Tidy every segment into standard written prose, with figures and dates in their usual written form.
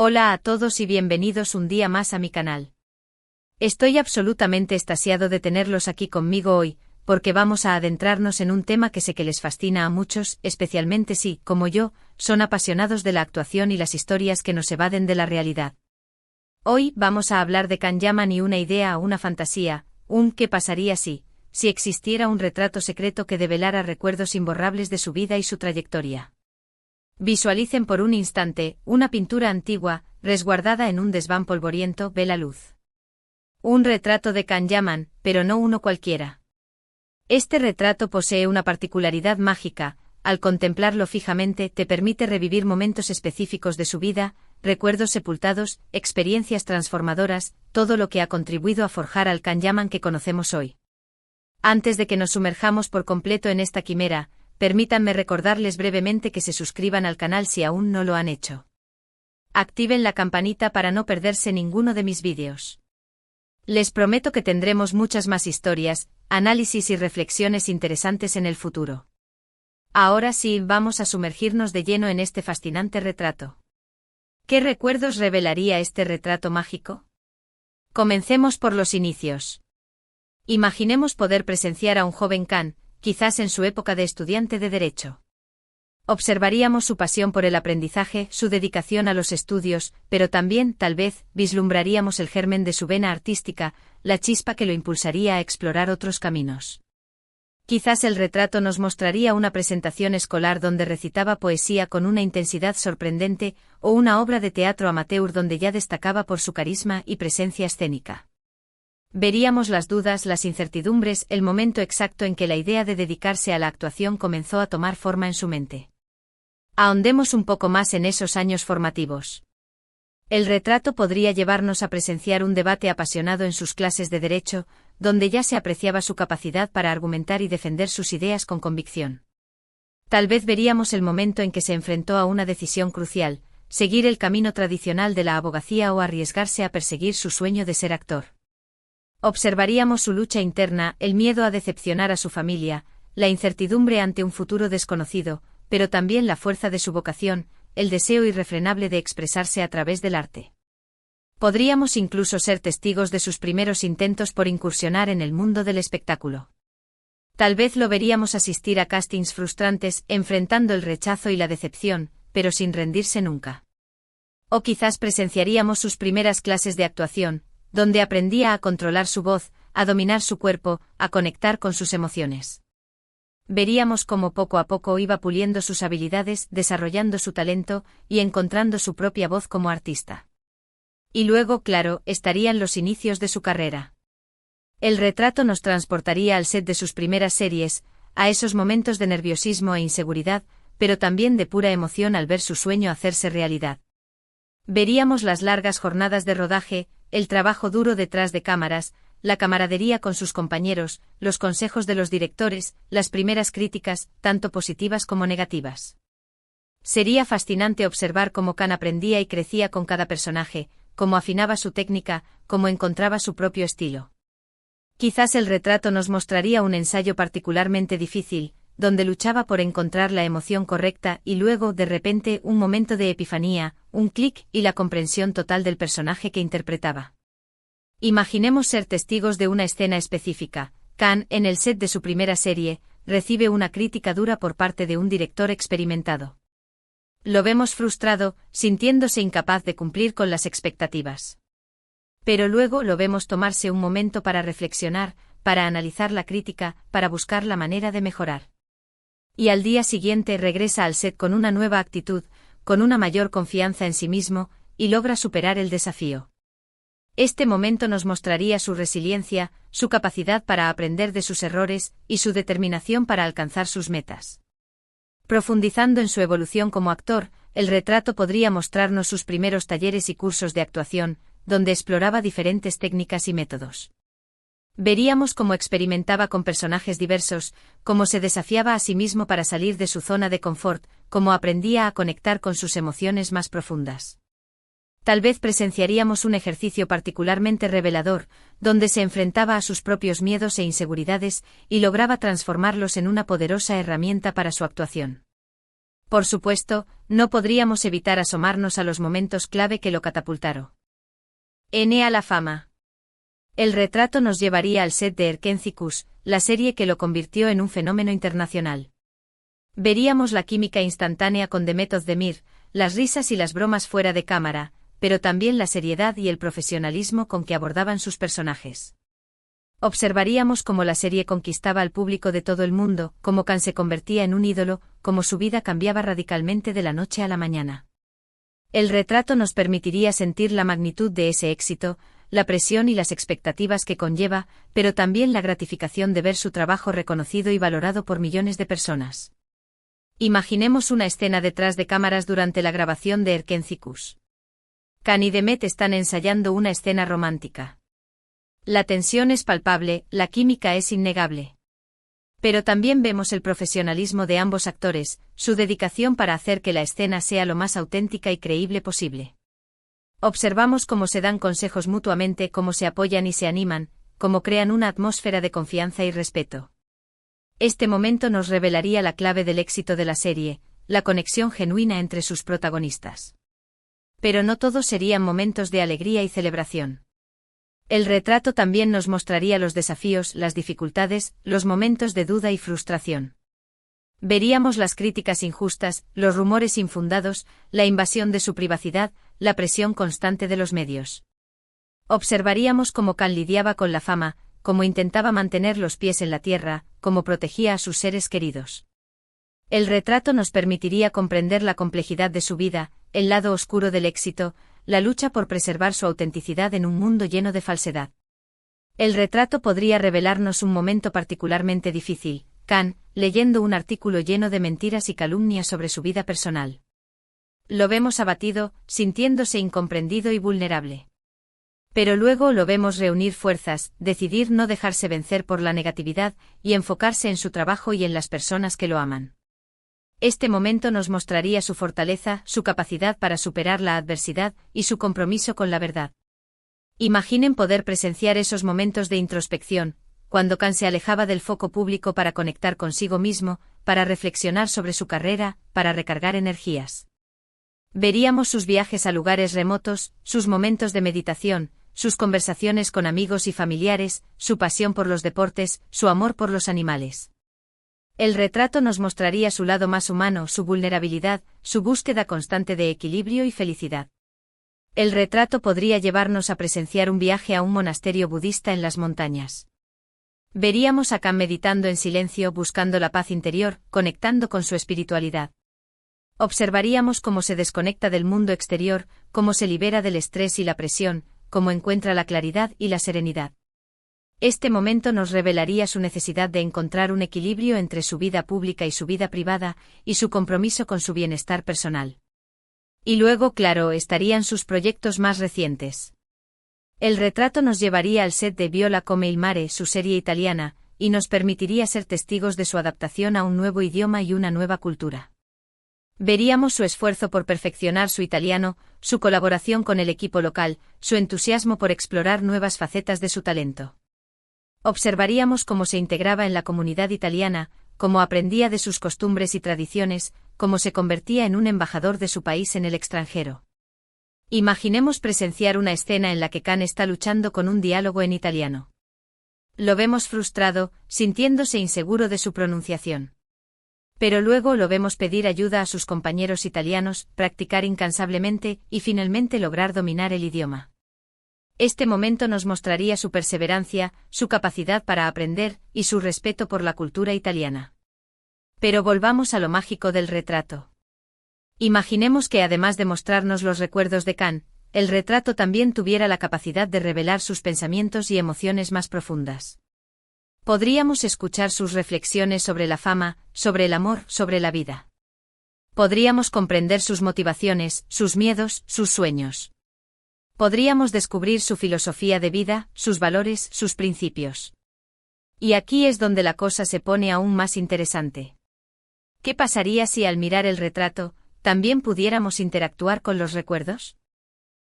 Hola a todos y bienvenidos un día más a mi canal. Estoy absolutamente extasiado de tenerlos aquí conmigo hoy, porque vamos a adentrarnos en un tema que sé que les fascina a muchos, especialmente si, como yo, son apasionados de la actuación y las historias que nos evaden de la realidad. Hoy vamos a hablar de Can Yaman y una idea o una fantasía, ¿qué pasaría si existiera un retrato secreto que develara recuerdos imborrables de su vida y su trayectoria? Visualicen por un instante, una pintura antigua, resguardada en un desván polvoriento, ve la luz. Un retrato de Can Yaman, pero no uno cualquiera. Este retrato posee una particularidad mágica: al contemplarlo fijamente te permite revivir momentos específicos de su vida, recuerdos sepultados, experiencias transformadoras, todo lo que ha contribuido a forjar al Can Yaman que conocemos hoy. Antes de que nos sumerjamos por completo en esta quimera, permítanme recordarles brevemente que se suscriban al canal si aún no lo han hecho. Activen la campanita para no perderse ninguno de mis vídeos. Les prometo que tendremos muchas más historias, análisis y reflexiones interesantes en el futuro. Ahora sí, vamos a sumergirnos de lleno en este fascinante retrato. ¿Qué recuerdos revelaría este retrato mágico? Comencemos por los inicios. Imaginemos poder presenciar a un joven Can, quizás en su época de estudiante de Derecho. Observaríamos su pasión por el aprendizaje, su dedicación a los estudios, pero también, tal vez, vislumbraríamos el germen de su vena artística, la chispa que lo impulsaría a explorar otros caminos. Quizás el retrato nos mostraría una presentación escolar donde recitaba poesía con una intensidad sorprendente, o una obra de teatro amateur donde ya destacaba por su carisma y presencia escénica. Veríamos las dudas, las incertidumbres, el momento exacto en que la idea de dedicarse a la actuación comenzó a tomar forma en su mente. Ahondemos un poco más en esos años formativos. El retrato podría llevarnos a presenciar un debate apasionado en sus clases de Derecho, donde ya se apreciaba su capacidad para argumentar y defender sus ideas con convicción. Tal vez veríamos el momento en que se enfrentó a una decisión crucial: seguir el camino tradicional de la abogacía o arriesgarse a perseguir su sueño de ser actor. Observaríamos su lucha interna, el miedo a decepcionar a su familia, la incertidumbre ante un futuro desconocido, pero también la fuerza de su vocación, el deseo irrefrenable de expresarse a través del arte. Podríamos incluso ser testigos de sus primeros intentos por incursionar en el mundo del espectáculo. Tal vez lo veríamos asistir a castings frustrantes, enfrentando el rechazo y la decepción, pero sin rendirse nunca. O quizás presenciaríamos sus primeras clases de actuación, donde aprendía a controlar su voz, a dominar su cuerpo, a conectar con sus emociones. Veríamos cómo poco a poco iba puliendo sus habilidades, desarrollando su talento y encontrando su propia voz como artista. Y luego, claro, estarían los inicios de su carrera. El retrato nos transportaría al set de sus primeras series, a esos momentos de nerviosismo e inseguridad, pero también de pura emoción al ver su sueño hacerse realidad. Veríamos las largas jornadas de rodaje, el trabajo duro detrás de cámaras, la camaradería con sus compañeros, los consejos de los directores, las primeras críticas, tanto positivas como negativas. Sería fascinante observar cómo Can aprendía y crecía con cada personaje, cómo afinaba su técnica, cómo encontraba su propio estilo. Quizás el retrato nos mostraría un ensayo particularmente difícil, donde luchaba por encontrar la emoción correcta y luego, de repente, un momento de epifanía, un clic y la comprensión total del personaje que interpretaba. Imaginemos ser testigos de una escena específica. Can, en el set de su primera serie, recibe una crítica dura por parte de un director experimentado. Lo vemos frustrado, sintiéndose incapaz de cumplir con las expectativas. Pero luego lo vemos tomarse un momento para reflexionar, para analizar la crítica, para buscar la manera de mejorar. Y al día siguiente regresa al set con una nueva actitud, con una mayor confianza en sí mismo, y logra superar el desafío. Este momento nos mostraría su resiliencia, su capacidad para aprender de sus errores, y su determinación para alcanzar sus metas. Profundizando en su evolución como actor, el retrato podría mostrarnos sus primeros talleres y cursos de actuación, donde exploraba diferentes técnicas y métodos. Veríamos cómo experimentaba con personajes diversos, cómo se desafiaba a sí mismo para salir de su zona de confort, cómo aprendía a conectar con sus emociones más profundas. Tal vez presenciaríamos un ejercicio particularmente revelador, donde se enfrentaba a sus propios miedos e inseguridades y lograba transformarlos en una poderosa herramienta para su actuación. Por supuesto, no podríamos evitar asomarnos a los momentos clave que lo catapultaron. A la fama. El retrato nos llevaría al set de Erkenci-Kuş, la serie que lo convirtió en un fenómeno internacional. Veríamos la química instantánea con Demet Özdemir, las risas y las bromas fuera de cámara, pero también la seriedad y el profesionalismo con que abordaban sus personajes. Observaríamos cómo la serie conquistaba al público de todo el mundo, cómo Can se convertía en un ídolo, cómo su vida cambiaba radicalmente de la noche a la mañana. El retrato nos permitiría sentir la magnitud de ese éxito, la presión y las expectativas que conlleva, pero también la gratificación de ver su trabajo reconocido y valorado por millones de personas. Imaginemos una escena detrás de cámaras durante la grabación de Erkenci-Kuş. Can y Demet están ensayando una escena romántica. La tensión es palpable, la química es innegable. Pero también vemos el profesionalismo de ambos actores, su dedicación para hacer que la escena sea lo más auténtica y creíble posible. Observamos cómo se dan consejos mutuamente, cómo se apoyan y se animan, cómo crean una atmósfera de confianza y respeto. Este momento nos revelaría la clave del éxito de la serie, la conexión genuina entre sus protagonistas. Pero no todos serían momentos de alegría y celebración. El retrato también nos mostraría los desafíos, las dificultades, los momentos de duda y frustración. Veríamos las críticas injustas, los rumores infundados, la invasión de su privacidad, la presión constante de los medios. Observaríamos cómo Can lidiaba con la fama, cómo intentaba mantener los pies en la tierra, cómo protegía a sus seres queridos. El retrato nos permitiría comprender la complejidad de su vida, el lado oscuro del éxito, la lucha por preservar su autenticidad en un mundo lleno de falsedad. El retrato podría revelarnos un momento particularmente difícil, Can, leyendo un artículo lleno de mentiras y calumnias sobre su vida personal. Lo vemos abatido, sintiéndose incomprendido y vulnerable. Pero luego lo vemos reunir fuerzas, decidir no dejarse vencer por la negatividad y enfocarse en su trabajo y en las personas que lo aman. Este momento nos mostraría su fortaleza, su capacidad para superar la adversidad y su compromiso con la verdad. Imaginen poder presenciar esos momentos de introspección, cuando Can se alejaba del foco público para conectar consigo mismo, para reflexionar sobre su carrera, para recargar energías. Veríamos sus viajes a lugares remotos, sus momentos de meditación, sus conversaciones con amigos y familiares, su pasión por los deportes, su amor por los animales. El retrato nos mostraría su lado más humano, su vulnerabilidad, su búsqueda constante de equilibrio y felicidad. El retrato podría llevarnos a presenciar un viaje a un monasterio budista en las montañas. Veríamos a Can meditando en silencio, buscando la paz interior, conectando con su espiritualidad. Observaríamos cómo se desconecta del mundo exterior, cómo se libera del estrés y la presión, cómo encuentra la claridad y la serenidad. Este momento nos revelaría su necesidad de encontrar un equilibrio entre su vida pública y su vida privada, y su compromiso con su bienestar personal. Y luego, claro, estarían sus proyectos más recientes. El retrato nos llevaría al set de Viola come il mare, su serie italiana, y nos permitiría ser testigos de su adaptación a un nuevo idioma y una nueva cultura. Veríamos su esfuerzo por perfeccionar su italiano, su colaboración con el equipo local, su entusiasmo por explorar nuevas facetas de su talento. Observaríamos cómo se integraba en la comunidad italiana, cómo aprendía de sus costumbres y tradiciones, cómo se convertía en un embajador de su país en el extranjero. Imaginemos presenciar una escena en la que Can está luchando con un diálogo en italiano. Lo vemos frustrado, sintiéndose inseguro de su pronunciación. Pero luego lo vemos pedir ayuda a sus compañeros italianos, practicar incansablemente y finalmente lograr dominar el idioma. Este momento nos mostraría su perseverancia, su capacidad para aprender y su respeto por la cultura italiana. Pero volvamos a lo mágico del retrato. Imaginemos que además de mostrarnos los recuerdos de Can, el retrato también tuviera la capacidad de revelar sus pensamientos y emociones más profundas. Podríamos escuchar sus reflexiones sobre la fama, sobre el amor, sobre la vida. Podríamos comprender sus motivaciones, sus miedos, sus sueños. Podríamos descubrir su filosofía de vida, sus valores, sus principios. Y aquí es donde la cosa se pone aún más interesante. ¿Qué pasaría si al mirar el retrato, también pudiéramos interactuar con los recuerdos?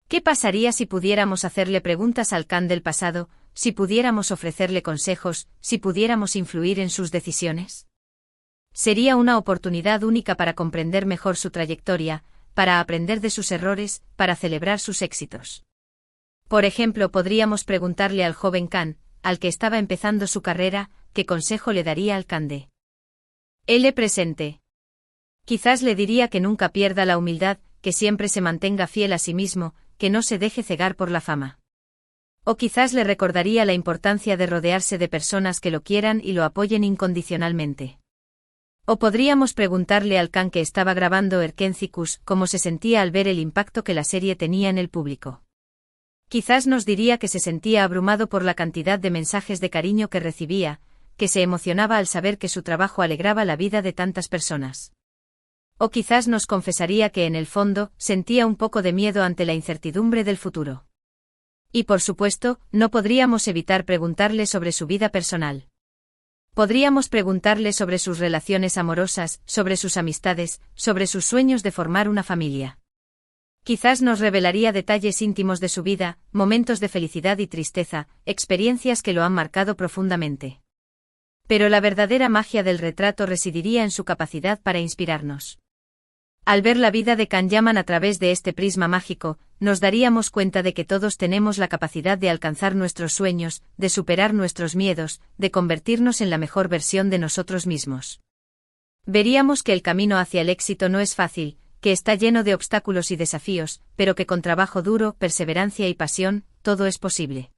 ¿Qué pasaría si pudiéramos hacerle preguntas al Can del pasado, si pudiéramos ofrecerle consejos, si pudiéramos influir en sus decisiones? Sería una oportunidad única para comprender mejor su trayectoria, para aprender de sus errores, para celebrar sus éxitos. Por ejemplo, podríamos preguntarle al joven Khan, al que estaba empezando su carrera, qué consejo le daría al Khan de L presente. Quizás le diría que nunca pierda la humildad, que siempre se mantenga fiel a sí mismo, que no se deje cegar por la fama. O quizás le recordaría la importancia de rodearse de personas que lo quieran y lo apoyen incondicionalmente. O podríamos preguntarle al Khan que estaba grabando Erkencicus cómo se sentía al ver el impacto que la serie tenía en el público. Quizás nos diría que se sentía abrumado por la cantidad de mensajes de cariño que recibía, que se emocionaba al saber que su trabajo alegraba la vida de tantas personas. O quizás nos confesaría que en el fondo sentía un poco de miedo ante la incertidumbre del futuro. Y por supuesto, no podríamos evitar preguntarle sobre su vida personal. Podríamos preguntarle sobre sus relaciones amorosas, sobre sus amistades, sobre sus sueños de formar una familia. Quizás nos revelaría detalles íntimos de su vida, momentos de felicidad y tristeza, experiencias que lo han marcado profundamente. Pero la verdadera magia del retrato residiría en su capacidad para inspirarnos. Al ver la vida de Khan Yaman a través de este prisma mágico, nos daríamos cuenta de que todos tenemos la capacidad de alcanzar nuestros sueños, de superar nuestros miedos, de convertirnos en la mejor versión de nosotros mismos. Veríamos que el camino hacia el éxito no es fácil, que está lleno de obstáculos y desafíos, pero que con trabajo duro, perseverancia y pasión, todo es posible.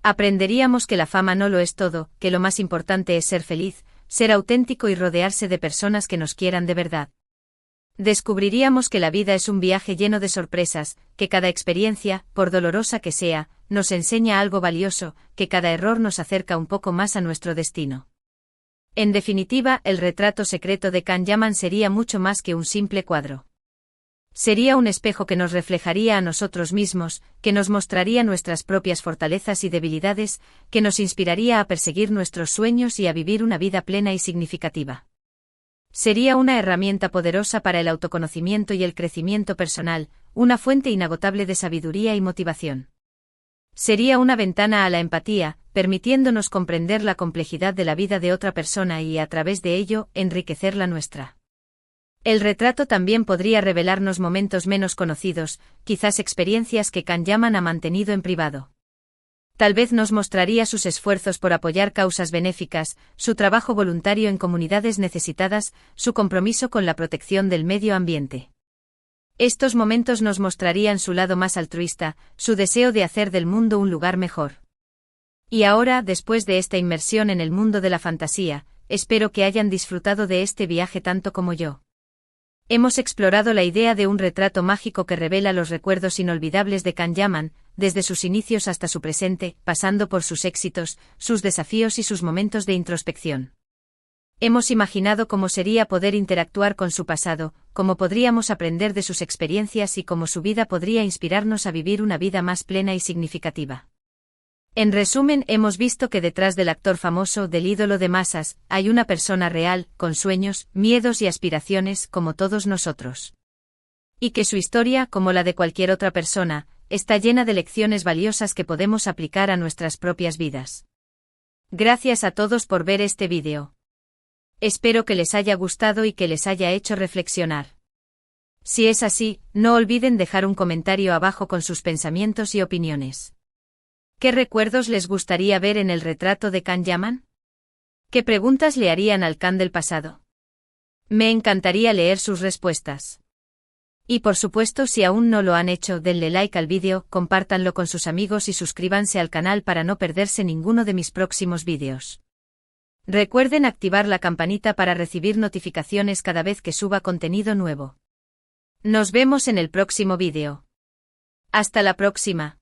Aprenderíamos que la fama no lo es todo, que lo más importante es ser feliz, ser auténtico y rodearse de personas que nos quieran de verdad. Descubriríamos que la vida es un viaje lleno de sorpresas, que cada experiencia, por dolorosa que sea, nos enseña algo valioso, que cada error nos acerca un poco más a nuestro destino. En definitiva, el retrato secreto de Khan Yaman sería mucho más que un simple cuadro. Sería un espejo que nos reflejaría a nosotros mismos, que nos mostraría nuestras propias fortalezas y debilidades, que nos inspiraría a perseguir nuestros sueños y a vivir una vida plena y significativa. Sería una herramienta poderosa para el autoconocimiento y el crecimiento personal, una fuente inagotable de sabiduría y motivación. Sería una ventana a la empatía, permitiéndonos comprender la complejidad de la vida de otra persona y, a través de ello, enriquecer la nuestra. El retrato también podría revelarnos momentos menos conocidos, quizás experiencias que Khan Yaman ha mantenido en privado. Tal vez nos mostraría sus esfuerzos por apoyar causas benéficas, su trabajo voluntario en comunidades necesitadas, su compromiso con la protección del medio ambiente. Estos momentos nos mostrarían su lado más altruista, su deseo de hacer del mundo un lugar mejor. Y ahora, después de esta inmersión en el mundo de la fantasía, espero que hayan disfrutado de este viaje tanto como yo. Hemos explorado la idea de un retrato mágico que revela los recuerdos inolvidables de Khan Yaman, desde sus inicios hasta su presente, pasando por sus éxitos, sus desafíos y sus momentos de introspección. Hemos imaginado cómo sería poder interactuar con su pasado, cómo podríamos aprender de sus experiencias y cómo su vida podría inspirarnos a vivir una vida más plena y significativa. En resumen, hemos visto que detrás del actor famoso, del ídolo de masas, hay una persona real, con sueños, miedos y aspiraciones, como todos nosotros. Y que su historia, como la de cualquier otra persona, está llena de lecciones valiosas que podemos aplicar a nuestras propias vidas. Gracias a todos por ver este vídeo. Espero que les haya gustado y que les haya hecho reflexionar. Si es así, no olviden dejar un comentario abajo con sus pensamientos y opiniones. ¿Qué recuerdos les gustaría ver en el retrato de Khan Yaman? ¿Qué preguntas le harían al Khan del pasado? Me encantaría leer sus respuestas. Y por supuesto, si aún no lo han hecho, denle like al vídeo, compártanlo con sus amigos y suscríbanse al canal para no perderse ninguno de mis próximos vídeos. Recuerden activar la campanita para recibir notificaciones cada vez que suba contenido nuevo. Nos vemos en el próximo vídeo. Hasta la próxima.